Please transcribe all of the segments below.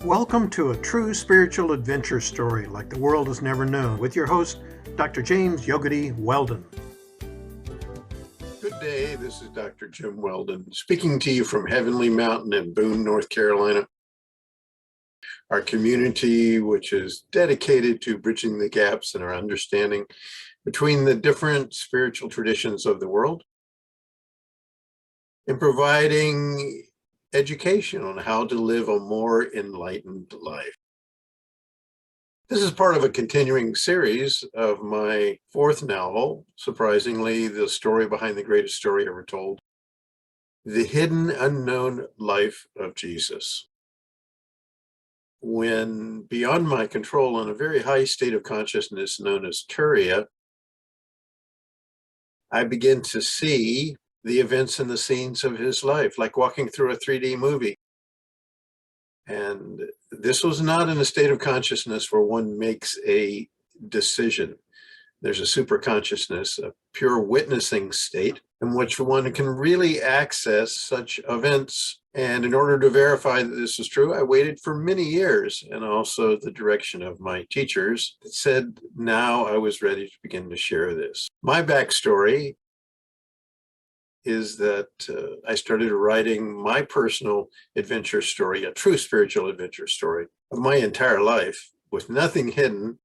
Welcome to a true spiritual adventure story like the world has never known with your host, Dr. James Yogati Weldon. Good day, this is Dr. Jim Weldon speaking to you from Heavenly Mountain in Boone, North Carolina. Our community, which is dedicated to bridging the gaps in our understanding between the different spiritual traditions of the world and providing education on how to live a more enlightened life. This is part of a continuing series of my fourth novel, surprisingly, the story behind the greatest story ever told, The Hidden Unknown Life of Jesus. When beyond my control in a very high state of consciousness known as Turiya, I begin to see the events and the scenes of his life, like walking through a 3D movie. And this was not in a state of consciousness where one makes a decision. There's a super consciousness, a pure witnessing state in which one can really access such events. And in order to verify that this is true, I waited for many years, and also the direction of my teachers that said now I was ready to begin to share this. My backstory is that I started writing my personal adventure story, a true spiritual adventure story of my entire life with nothing hidden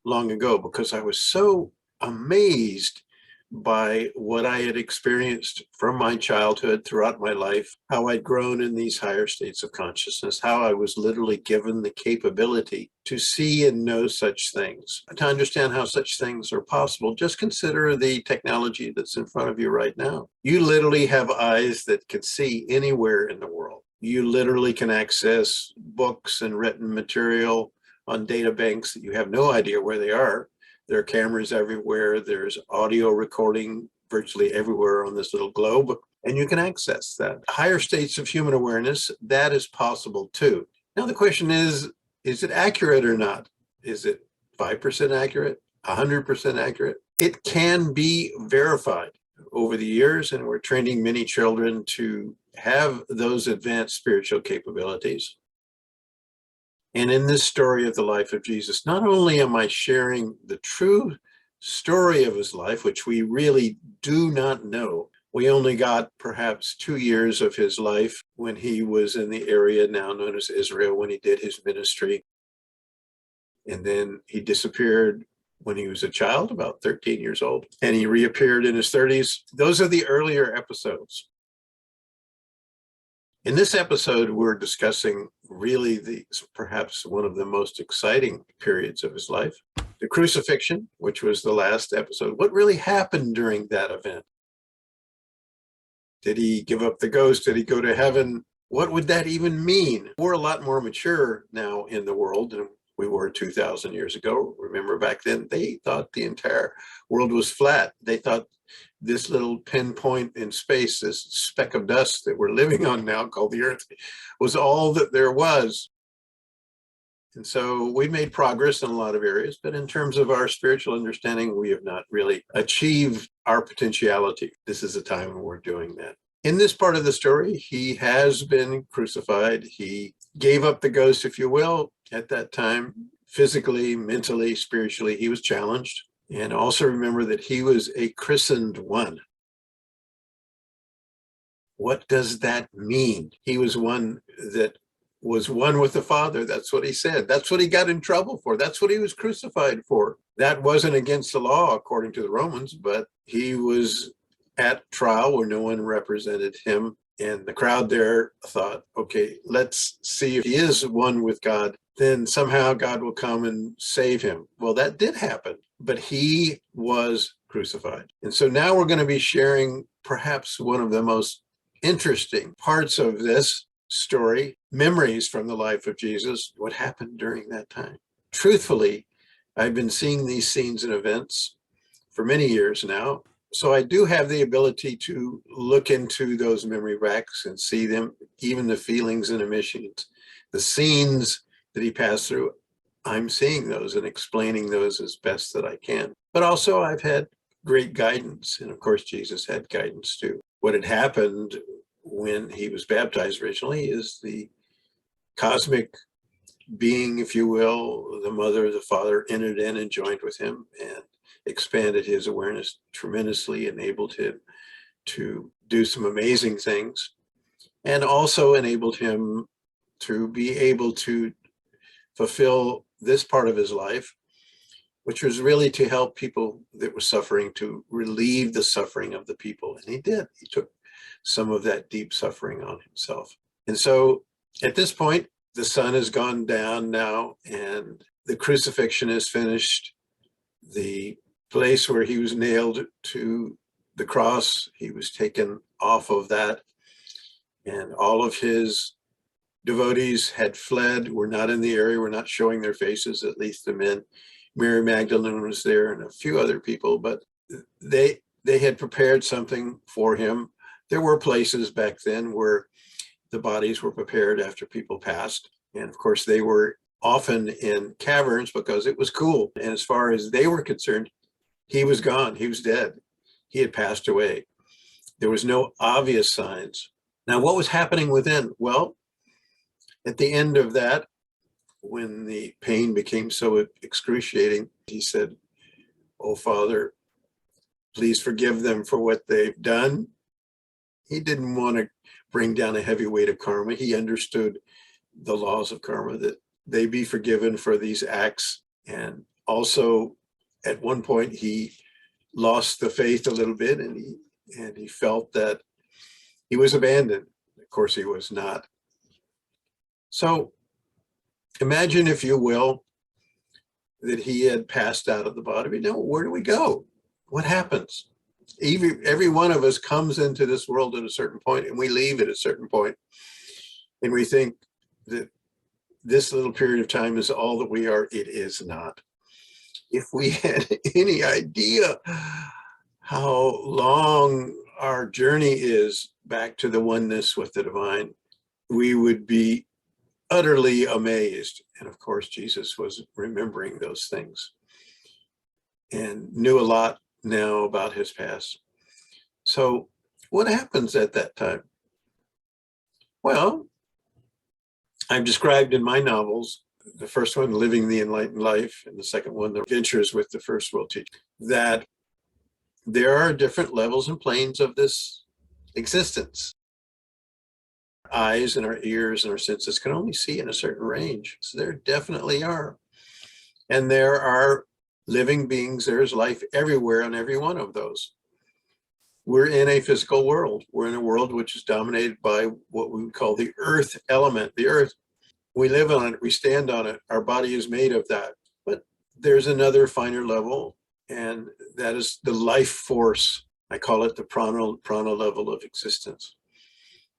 long ago, because I was so amazed by what I had experienced from my childhood throughout my life, how I'd grown in these higher states of consciousness, how I was literally given the capability to see and know such things. To understand how such things are possible, just consider the technology that's in front of you right now. You literally have eyes that can see anywhere in the world. You literally can access books and written material on data banks that you have no idea where they are. There are cameras everywhere. There's audio recording virtually everywhere on this little globe, and you can access that. Higher states of human awareness, that is possible too. Now the question is it accurate or not? Is it 5% accurate, 100% accurate? It can be verified over the years, and we're training many children to have those advanced spiritual capabilities. And in this story of the life of Jesus, not only am I sharing the true story of his life, which we really do not know. We only got perhaps 2 years of his life when he was in the area now known as Israel, when he did his ministry. And then he disappeared when he was a child, about 13 years old, and he reappeared in his 30s. Those are the earlier episodes. In this episode, we're discussing really perhaps one of the most exciting periods of his life, the crucifixion, which was the last episode. What really happened during that event? Did he give up the ghost? Did he go to heaven? What would that even mean? We're a lot more mature now in the world than we were 2,000 years ago. Remember, back then, they thought the entire world was flat. They thought this little pinpoint in space, this speck of dust that we're living on now called the Earth, was all that there was. And so we made progress in a lot of areas, but in terms of our spiritual understanding, we have not really achieved our potentiality. This is a time when we're doing that. In this part of the story, he has been crucified. He gave up the ghost, if you will, at that time. Physically, mentally, spiritually, he was challenged. And also remember that he was a christened one. What does that mean? He was one that was one with the Father. That's what he said. That's what he got in trouble for. That's what he was crucified for. That wasn't against the law, according to the Romans, but he was at trial where no one represented him. And the crowd there thought, okay, let's see if he is one with God. Then somehow God will come and save him. Well, that did happen, but he was crucified. And so now we're going to be sharing perhaps one of the most interesting parts of this story, memories from the life of Jesus, what happened during that time. Truthfully, I've been seeing these scenes and events for many years now. So I do have the ability to look into those memory banks and see them, even the feelings and emotions, the scenes that he passed through. I'm seeing those and explaining those as best that I can. But also I've had great guidance. And of course, Jesus had guidance too. What had happened when he was baptized originally is the cosmic being, if you will, the mother, the father, entered in and joined with him and expanded his awareness tremendously, enabled him to do some amazing things, and also enabled him to be able to fulfill this part of his life, which was really to help people that were suffering, to relieve the suffering of the people. And he did. He took some of that deep suffering on himself. And so at this point, the sun has gone down now, and the crucifixion is finished. The place where he was nailed to the cross, he was taken off of that, and all of his devotees had fled, were not in the area, were not showing their faces, at least the men. Mary Magdalene was there and a few other people, but they had prepared something for him. There were places back then where the bodies were prepared after people passed. And of course, they were often in caverns because it was cool. And as far as they were concerned, he was gone. He was dead. He had passed away. There was no obvious signs. Now, what was happening within? Well, at the end of that, when the pain became so excruciating, he said, "Oh, Father, please forgive them for what they've done." He didn't want to bring down a heavy weight of karma. He understood the laws of karma, that they be forgiven for these acts. And also, at one point, he lost the faith a little bit, and he felt that he was abandoned. Of course, he was not. So imagine, if you will, that he had passed out of the body. Now, where do we go? What happens? Every one of us comes into this world at a certain point, and we leave at a certain point. And we think that this little period of time is all that we are. It is not. If we had any idea how long our journey is back to the oneness with the divine, we would be utterly amazed. And of course, Jesus was remembering those things and knew a lot now about his past. So what happens at that time? Well, I've described in my novels, the first one, Living the Enlightened Life, and the second one, The Adventures with the First World Teacher, that there are different levels and planes of this existence. Our eyes and our ears and our senses can only see in a certain range. So there definitely are. And there are living beings. There's life everywhere on every one of those. We're in a physical world. We're in a world which is dominated by what we would call the earth element. The earth, we live on it, we stand on it. Our body is made of that. But there's another finer level, and that is the life force. I call it the prana level of existence.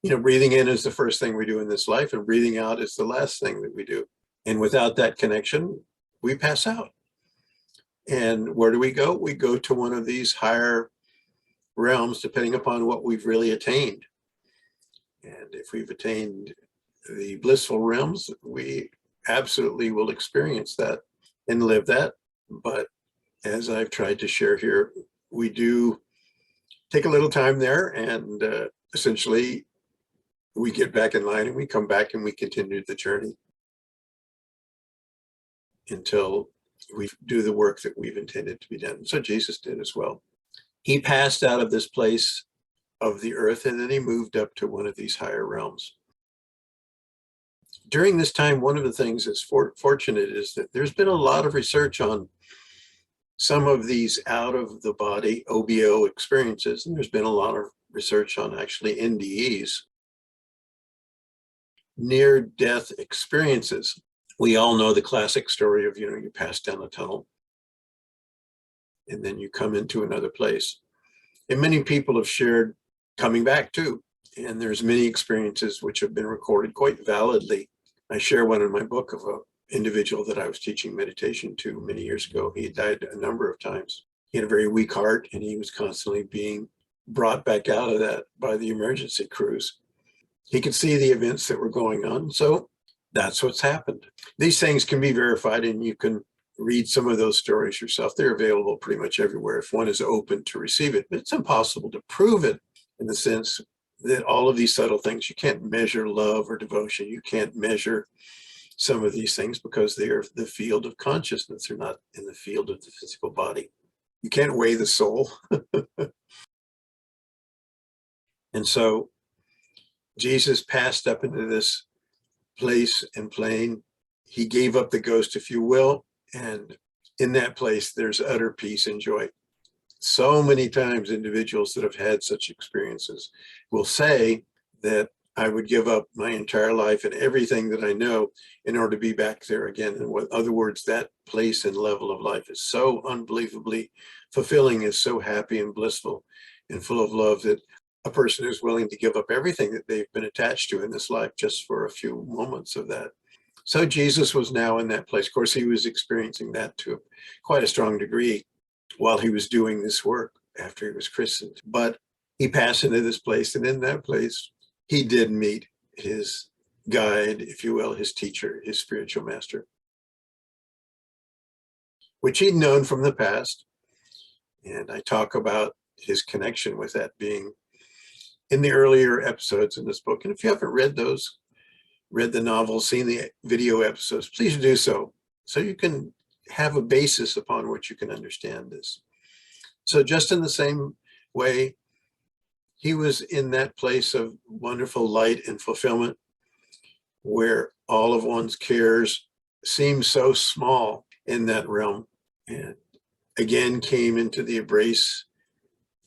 You know, breathing in is the first thing we do in this life, and breathing out is the last thing that we do. And without that connection, we pass out. And where do we go? We go to one of these higher realms, depending upon what we've really attained. And if we've attained the blissful realms, we absolutely will experience that and live that. But as I've tried to share here, we do take a little time there, and essentially we get back in line, and we come back and we continue the journey until we do the work that we've intended to be done. So Jesus did as well. He passed out of this place of the earth, and then he moved up to one of these higher realms. During this time, one of the things that's fortunate is that there's been a lot of research on some of these out of the body OBO experiences, and there's been a lot of research on actually NDEs, near-death experiences. We all know the classic story of, you pass down a tunnel and then you come into another place. And many people have shared coming back too. And there's many experiences which have been recorded quite validly. I share one in my book of an individual that I was teaching meditation to many years ago. He had died a number of times. He had a very weak heart, and he was constantly being brought back out of that by the emergency crews. He could see the events that were going on. So that's what's happened. These things can be verified, and you can read some of those stories yourself. They're available pretty much everywhere if one is open to receive it. But it's impossible to prove it, in the sense that all of these subtle things, you can't measure love or devotion. You can't measure some of these things because they are the field of consciousness. They're not in the field of the physical body. You can't weigh the soul. And so Jesus passed up into this place and plane. He gave up the ghost, if you will. And in that place, there's utter peace and joy. So many times individuals that have had such experiences will say that I would give up my entire life and everything that I know in order to be back there again. In other words, that place and level of life is so unbelievably fulfilling, is so happy and blissful and full of love that a person is willing to give up everything that they've been attached to in this life just for a few moments of that. So Jesus was now in that place. Of course, he was experiencing that to quite a strong degree while he was doing this work after he was christened. But he passed into this place, and in that place, he did meet his guide, if you will, his teacher, his spiritual master, which he'd known from the past. And I talk about his connection with that being in the earlier episodes in this book. And if you haven't read those, read the novel, seen the video episodes, please do so you can have a basis upon which you can understand this. So just in the same way, he was in that place of wonderful light and fulfillment where all of one's cares seem so small in that realm, and again came into the embrace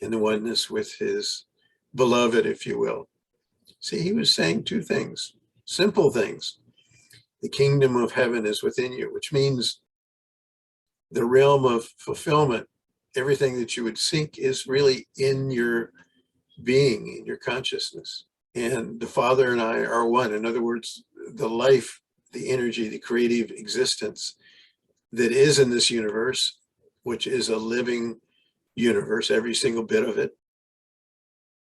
and the oneness with his beloved, if you will. See, he was saying two things, simple things. The kingdom of heaven is within you, which means the realm of fulfillment, everything that you would seek is really in your being, in your consciousness. And the Father and I are one. In other words, the life, the energy, the creative existence that is in this universe, which is a living universe, every single bit of it,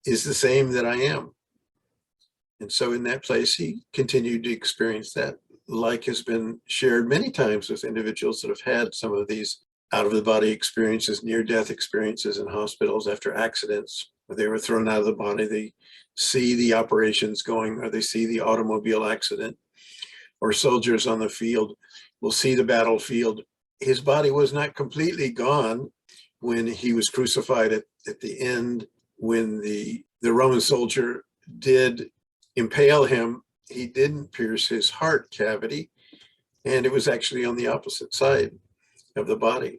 is the same that I am. And so in that place, he continued to experience that, like has been shared many times with individuals that have had some of these out-of-the-body experiences, near-death experiences in hospitals after accidents, where they were thrown out of the body. They see the operations going, or they see the automobile accident, or soldiers on the field will see the battlefield. His body was not completely gone when he was crucified at the end. When the Roman soldier did impale him, he didn't pierce his heart cavity, and it was actually on the opposite side of the body.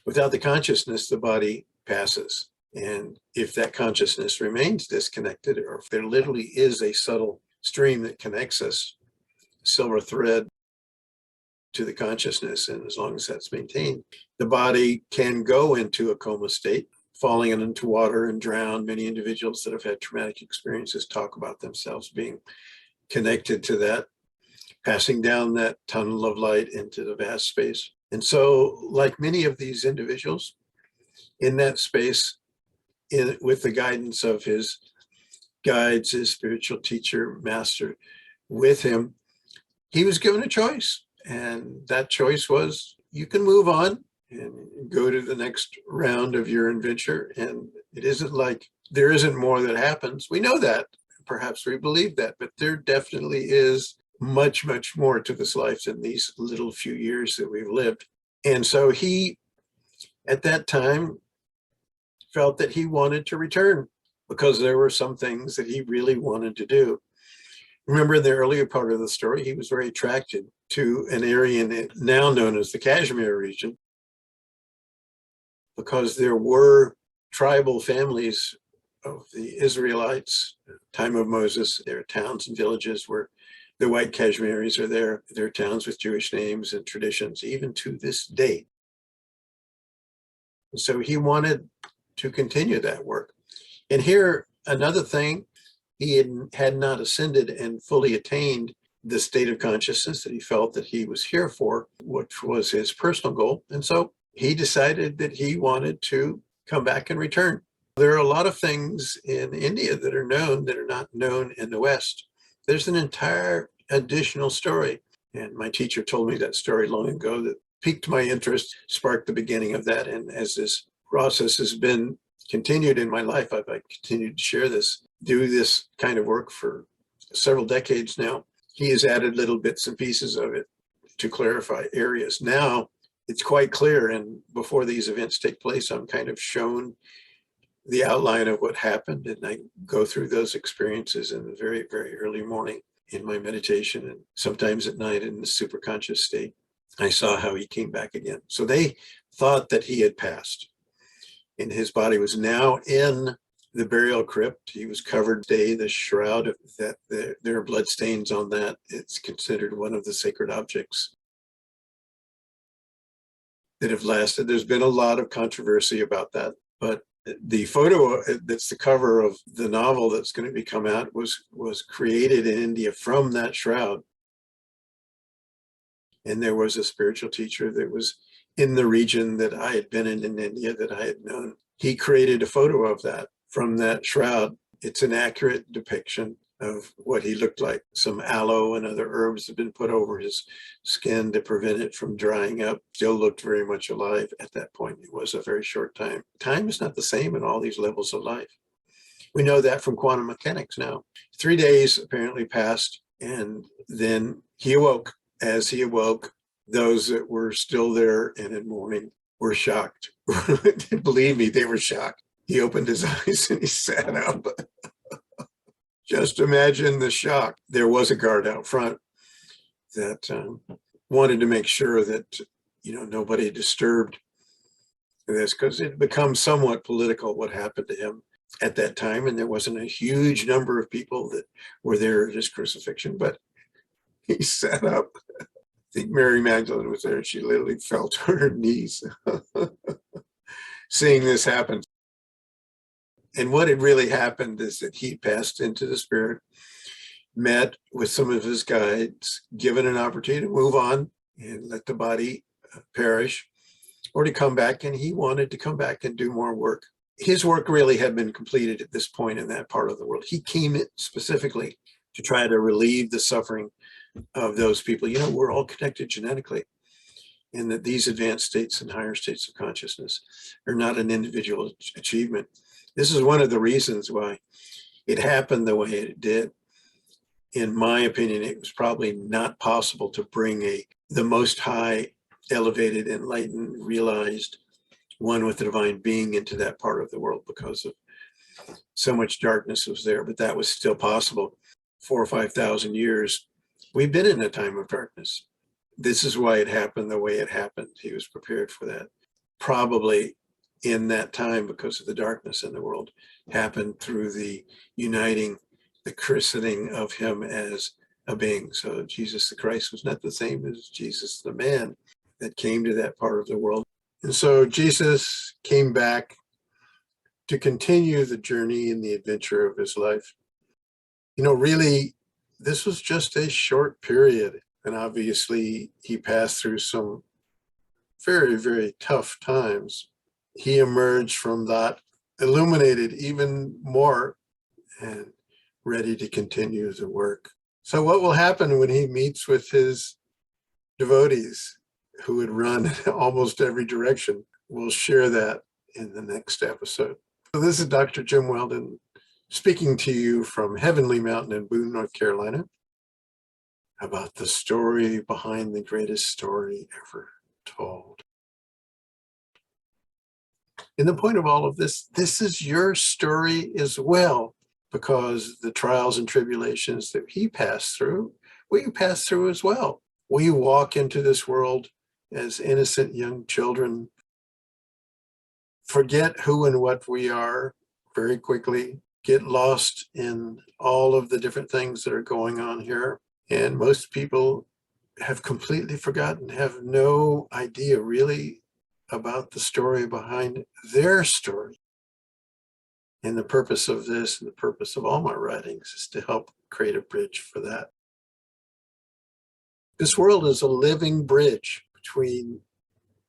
Without the consciousness, the body passes. And if that consciousness remains disconnected, or if there literally is a subtle stream that connects us, silver thread to the consciousness, and as long as that's maintained, the body can go into a coma state, falling into water and drown. Many individuals that have had traumatic experiences talk about themselves being connected to that, passing down that tunnel of light into the vast space. And so, like many of these individuals in that space, with the guidance of his guides, his spiritual teacher, master with him, he was given a choice. And that choice was, you can move on and go to the next round of your adventure. And it isn't like there isn't more that happens. We know that, perhaps we believe that, but there definitely is much, much more to this life than these little few years that we've lived. And so he, at that time, felt that he wanted to return because there were some things that he really wanted to do. Remember, in the earlier part of the story, he was very attracted to an area now known as the Kashmir region, because there were tribal families of the Israelites, time of Moses. There are towns and villages where the white Kashmiris are there. There are towns with Jewish names and traditions, even to this day. And so he wanted to continue that work. And here, another thing, he had not ascended and fully attained the state of consciousness that he felt that he was here for, which was his personal goal. And so he decided that he wanted to come back and return. There are a lot of things in India that are known that are not known in the West. There's an entire additional story. And my teacher told me that story long ago that piqued my interest, sparked the beginning of that. And as this process has been continued in my life. I've continued to share this, do this kind of work for several decades now. He has added little bits and pieces of it to clarify areas. Now it's quite clear, and before these events take place, I'm kind of shown the outline of what happened, and I go through those experiences in the very, very early morning in my meditation, and sometimes at night in the superconscious state. I saw how he came back again. So they thought that he had passed, and his body was now in the burial crypt. He was covered today, the shroud, that there are blood stains on that. It's considered one of the sacred objects that have lasted. There's been a lot of controversy about that, but the photo that's the cover of the novel that's going to be come out was created in India from that shroud. And there was a spiritual teacher that was in the region that I had been in India, that I had known. He created a photo of that from that shroud. It's an accurate depiction of what he looked like. Some aloe and other herbs had been put over his skin to prevent it from drying up. Still looked very much alive at that point. It was a very short time. Time is not the same in all these levels of life. We know that from quantum mechanics now. 3 days apparently passed, and then he awoke. As he awoke, those that were still there and in mourning were shocked. Believe me, they were shocked. He opened his eyes and he sat up. Just imagine the shock. There was a guard out front that wanted to make sure that nobody disturbed this, because it had become somewhat political what happened to him at that time, and there wasn't a huge number of people that were there at his crucifixion, but he sat up. I think Mary Magdalene was there, and she literally fell to her knees seeing this happen. And what had really happened is that he passed into the spirit, met with some of his guides, given an opportunity to move on and let the body perish, or to come back, and he wanted to come back and do more work. His work really had been completed at this point in that part of the world. He came specifically to try to relieve the suffering of those people. We're all connected genetically, and that these advanced states and higher states of consciousness are not an individual achievement. This is one of the reasons why it happened the way it did. In my opinion, it was probably not possible to bring the most high, elevated, enlightened, realized one with the divine being into that part of the world, because of so much darkness was there. But that was still possible. 4,000 or 5,000 years, we've been in a time of darkness. This is why it happened the way it happened. He was prepared for that. Probably in that time, because of the darkness in the world, happened through the uniting, the christening of him as a being. So Jesus the Christ was not the same as Jesus the man that came to that part of the world. And so Jesus came back to continue the journey and the adventure of his life. Really, this was just a short period. And obviously, he passed through some very, very tough times. He emerged from that illuminated even more and ready to continue the work. So what will happen when he meets with his devotees who would run in almost every direction? We'll share that in the next episode. So this is Dr. Jim Weldon speaking to you from Heavenly Mountain in Boone, North Carolina, about the story behind the greatest story ever told. And the point of all of this is your story as well, because the trials and tribulations that he passed through, we pass through as well. We walk into this world as innocent young children, forget who and what we are very quickly, get lost in all of the different things that are going on here. And most people have completely forgotten, have no idea really about the story behind their story. And the purpose of this, and the purpose of all my writings, is to help create a bridge for that. This world is a living bridge between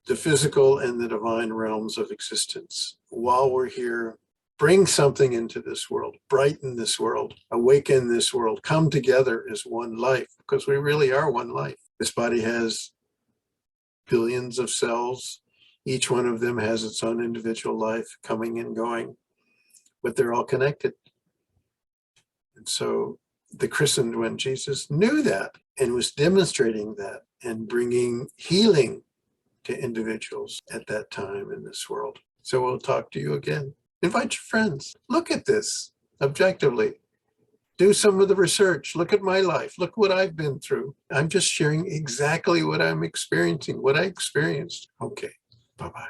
the physical and the divine realms of existence. While we're here, bring something into this world, brighten this world, awaken this world, come together as one life, because we really are one life. This body has billions of cells Each one of them has its own individual life coming and going, but they're all connected. And so the christened one, Jesus, knew that and was demonstrating that and bringing healing to individuals at that time in this world. So we'll talk to you again. Invite your friends. Look at this objectively. Do some of the research. Look at my life. Look what I've been through. I'm just sharing exactly what I'm experiencing, what I experienced. Okay, bye-bye.